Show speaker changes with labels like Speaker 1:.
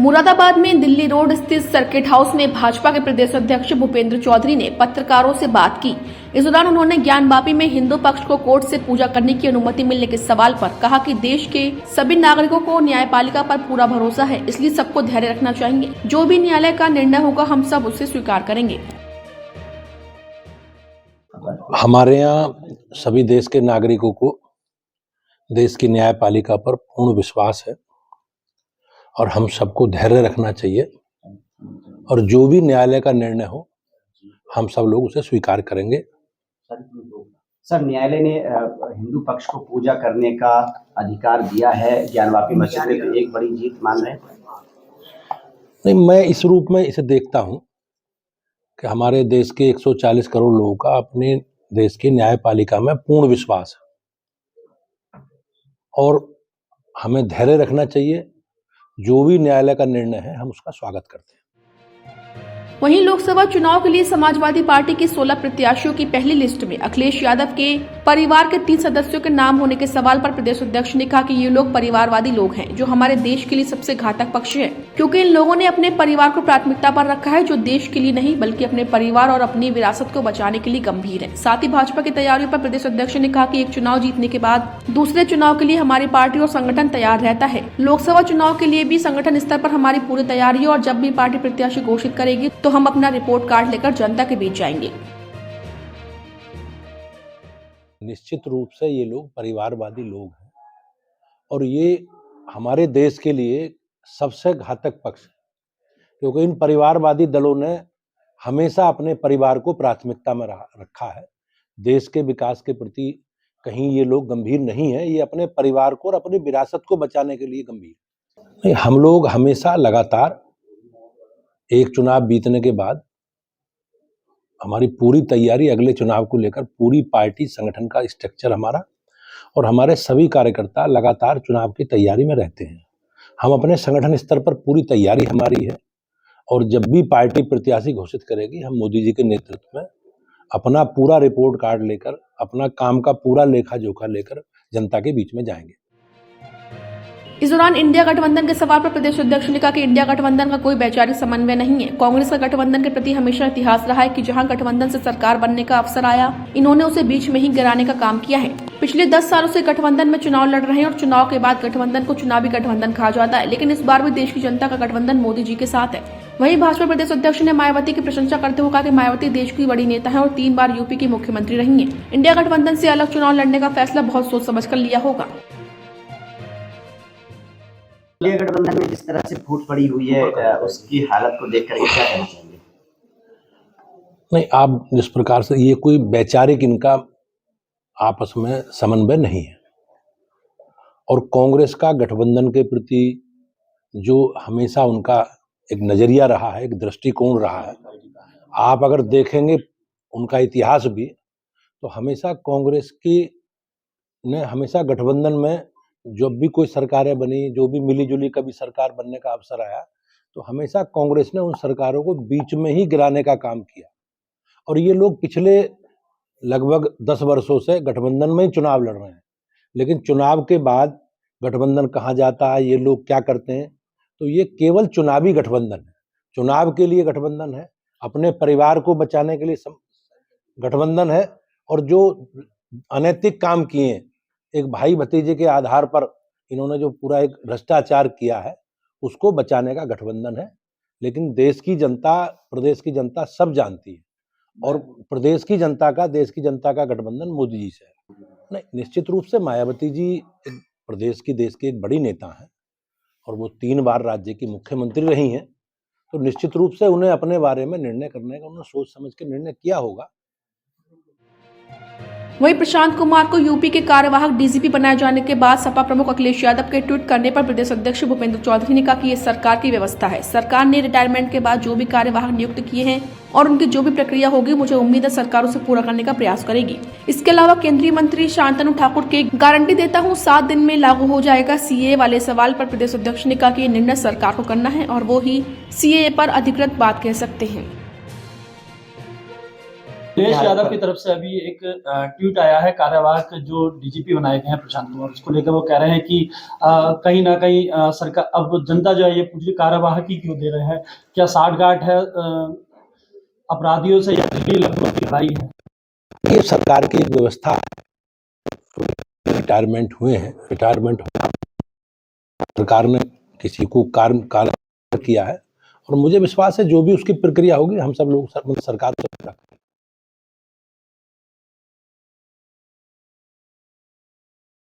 Speaker 1: मुरादाबाद में दिल्ली रोड स्थित circuit house में भाजपा के प्रदेश अध्यक्ष भूपेंद्र चौधरी ने पत्रकारों से बात की। इस दौरान उन्होंने ज्ञानवापी में हिंदू पक्ष को कोर्ट से पूजा करने की अनुमति मिलने के सवाल पर कहा कि देश के सभी नागरिकों को न्यायपालिका पर पूरा भरोसा है, इसलिए सबको धैर्य रखना चाहिए। जो भी न्यायालय का निर्णय होगा हम सब उसे स्वीकार करेंगे।
Speaker 2: हमारे यहाँ सभी देश के नागरिकों को देश की न्यायपालिका पर पूर्ण विश्वास है और हम सबको धैर्य रखना चाहिए और जो भी न्यायालय का निर्णय हो हम सब लोग उसे स्वीकार करेंगे।
Speaker 3: सर, न्यायालय ने हिंदू पक्ष को पूजा करने का अधिकार दिया है, ज्ञानवापी मस्जिद में तो एक बड़ी जीत मान रहे हैं।
Speaker 2: नहीं, मैं इस रूप में इसे देखता हूं कि हमारे देश के 140 करोड़ लोगों का अपने देश की न्यायपालिका में पूर्ण विश्वास है और हमें धैर्य रखना चाहिए। जो भी न्यायालय का निर्णय है हम उसका स्वागत करते हैं।
Speaker 1: वहीं लोकसभा चुनाव के लिए समाजवादी पार्टी के 16 प्रत्याशियों की पहली लिस्ट में अखिलेश यादव के परिवार के 3 सदस्यों के नाम होने के सवाल पर प्रदेश अध्यक्ष ने कहा कि ये लोग परिवारवादी लोग हैं जो हमारे देश के लिए सबसे घातक पक्ष है, क्योंकि इन लोगों ने अपने परिवार को प्राथमिकता पर रखा है, जो देश के लिए नहीं बल्कि अपने परिवार और अपनी विरासत को बचाने के लिए गंभीर है। साथ ही भाजपा की तैयारियों पर प्रदेश अध्यक्ष ने कहा कि एक चुनाव जीतने के बाद दूसरे चुनाव के लिए हमारी पार्टी और संगठन तैयार रहता है। लोकसभा चुनाव के लिए भी संगठन स्तर पर हमारी पूरी तैयारी है और जब भी पार्टी प्रत्याशी घोषित करेगी तो हम अपना रिपोर्ट कार्ड लेकर जनता के बीच जाएंगे।
Speaker 2: निश्चित रूप से ये लोग परिवारवादी लोग हैं और ये हमारे देश के लिए सबसे घातक पक्ष है, क्योंकि इन परिवारवादी दलों ने हमेशा अपने परिवार को प्राथमिकता में रखा है। देश के विकास के प्रति कहीं ये लोग गंभीर नहीं है, ये अपने परिवार को और अपनी विरासत को बचाने के लिए गंभीर नहीं। हम लोग हमेशा लगातार एक चुनाव बीतने के बाद हमारी पूरी तैयारी अगले चुनाव को लेकर, पूरी पार्टी संगठन का स्ट्रक्चर हमारा और हमारे सभी कार्यकर्ता लगातार चुनाव की तैयारी में रहते हैं। हम अपने संगठन स्तर पर पूरी तैयारी हमारी है और जब भी पार्टी प्रत्याशी घोषित करेगी हम मोदी जी के नेतृत्व में अपना पूरा रिपोर्ट कार्ड लेकर, अपना काम का पूरा लेखा जोखा लेकर जनता के बीच में जाएंगे।
Speaker 1: इस दौरान इंडिया गठबंधन के सवाल पर प्रदेश अध्यक्ष ने कहा कि इंडिया गठबंधन का कोई वैचारिक समन्वय नहीं है। कांग्रेस का गठबंधन के प्रति हमेशा इतिहास रहा है कि जहां गठबंधन से सरकार बनने का अवसर आया, इन्होंने उसे बीच में ही गिराने का काम किया है। पिछले 10 सालों से गठबंधन में चुनाव लड़ रहे हैं और चुनाव के बाद गठबंधन को चुनावी गठबंधन कहा जाता है, लेकिन इस बार भी देश की जनता का गठबंधन मोदी जी के साथ है। वहीं भाजपा प्रदेश अध्यक्ष ने मायावती की प्रशंसा करते हुए कहा कि मायावती देश की बड़ी नेता है और 3 बार यूपी की मुख्यमंत्री रही है। इंडिया गठबंधन से अलग चुनाव लड़ने का फैसला बहुत सोच समझ कर लिया होगा।
Speaker 3: इंडिया गठबंधन में जिस तरह से फूट पड़ी हुई है उसकी हालत को देखकर क्या कहना चाहिए?
Speaker 2: नहीं, आप जिस प्रकार से, ये कोई वैचारिक इनका आपस में समन्वय नहीं है और कांग्रेस का गठबंधन के प्रति जो हमेशा उनका एक नजरिया रहा है, एक दृष्टिकोण रहा है, आप अगर देखेंगे उनका इतिहास भी, तो हमेशा कांग्रेस की ने हमेशा गठबंधन में जब भी कोई सरकारें बनी, जो भी मिलीजुली कभी सरकार बनने का अवसर आया, तो हमेशा कांग्रेस ने उन सरकारों को बीच में ही गिराने का काम किया और ये लोग पिछले लगभग 10 वर्षों से गठबंधन में ही चुनाव लड़ रहे हैं। लेकिन चुनाव के बाद गठबंधन कहाँ जाता है, ये लोग क्या करते हैं, तो ये केवल चुनावी गठबंधन है, चुनाव के लिए गठबंधन है, अपने परिवार को बचाने के लिए गठबंधन है और जो अनैतिक काम किए, एक भाई भतीजे के आधार पर इन्होंने जो पूरा एक भ्रष्टाचार किया है, उसको बचाने का गठबंधन है। लेकिन देश की जनता, प्रदेश की जनता सब जानती है और प्रदेश की जनता का, देश की जनता का गठबंधन मोदी जी से है। नहीं, निश्चित रूप से मायावती जी एक प्रदेश की, देश की एक बड़ी नेता हैं और वो 3 बार राज्य की मुख्यमंत्री रही हैं, तो निश्चित रूप से उन्हें अपने बारे में निर्णय करने का उन्होंने सोच समझ के निर्णय किया होगा।
Speaker 1: वहीं प्रशांत कुमार को यूपी के कार्यवाहक डीजीपी बनाए जाने के बाद सपा प्रमुख अखिलेश यादव के ट्वीट करने पर प्रदेश अध्यक्ष भूपेंद्र चौधरी ने कहा कि ये सरकार की व्यवस्था है। सरकार ने रिटायरमेंट के बाद जो भी कार्यवाहक नियुक्त किए हैं और उनकी जो भी प्रक्रिया होगी, मुझे उम्मीद है सरकार उसे पूरा करने का प्रयास करेगी। इसके अलावा केंद्रीय मंत्री शांतनु ठाकुर के गारंटी देता हूँ 7 दिन में लागू हो जाएगा सीएए वाले सवाल पर प्रदेश अध्यक्ष ने कहा कि ये निर्णय सरकार को करना है और वो ही सीएए पर अधिकृत बात कह सकते हैं।
Speaker 4: अखिलेश यादव की तरफ से अभी एक ट्वीट आया है, कार्यवाहक जो डीजीपी बनाए गए हैं प्रशांत कुमार, उसको लेकर वो कह रहे हैं कि कहीं ना कहीं सरकार, अब जनता जो है ये पूरी कार्यवाहक ही क्यों दे रहे हैं, क्या साठगांठ है अपराधियों से या लगभग की लड़ाई है।
Speaker 2: ये सरकार की एक व्यवस्था, रिटायरमेंट हुए हैं, रिटायरमेंट सरकार ने किसी को कार्य किया है और मुझे विश्वास है जो भी उसकी प्रक्रिया होगी हम सब लोग सरकार को